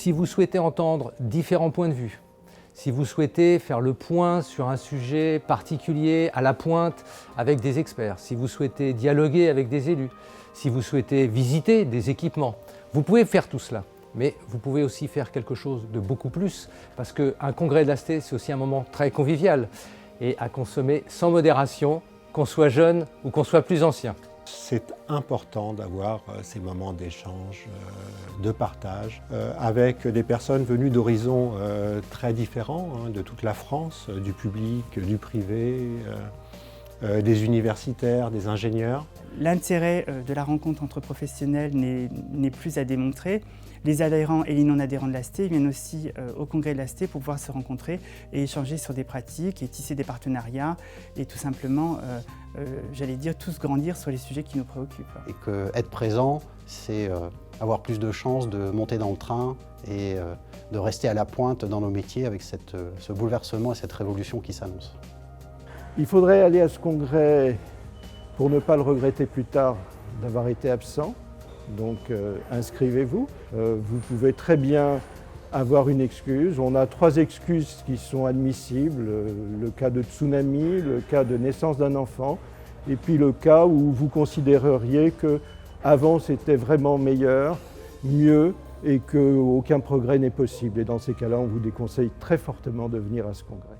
Si vous souhaitez entendre différents points de vue, si vous souhaitez faire le point sur un sujet particulier à la pointe avec des experts, si vous souhaitez dialoguer avec des élus, si vous souhaitez visiter des équipements, vous pouvez faire tout cela. Mais vous pouvez aussi faire quelque chose de beaucoup plus, parce qu'un congrès de l'AST, c'est aussi un moment très convivial et à consommer sans modération, qu'on soit jeune ou qu'on soit plus ancien. C'est important d'avoir ces moments d'échange, de partage, avec des personnes venues d'horizons très différents, de toute la France, du public, du privé, des universitaires, des ingénieurs. L'intérêt de la rencontre entre professionnels n'est plus à démontrer. Les adhérents et les non-adhérents de l'AST viennent aussi au congrès de l'AST pour pouvoir se rencontrer et échanger sur des pratiques et tisser des partenariats et tout simplement, j'allais dire, tous grandir sur les sujets qui nous préoccupent. Et qu'être présent, c'est avoir plus de chances de monter dans le train et de rester à la pointe dans nos métiers avec ce bouleversement et cette révolution qui s'annonce. Il faudrait aller à ce congrès pour ne pas le regretter plus tard d'avoir été absent. Donc inscrivez-vous. Vous pouvez très bien avoir une excuse. On a 3 excuses qui sont admissibles. Le cas de tsunami, le cas de naissance d'un enfant et puis le cas où vous considéreriez qu'avant c'était vraiment meilleur, mieux et qu'aucun progrès n'est possible. Et dans ces cas-là, on vous déconseille très fortement de venir à ce congrès.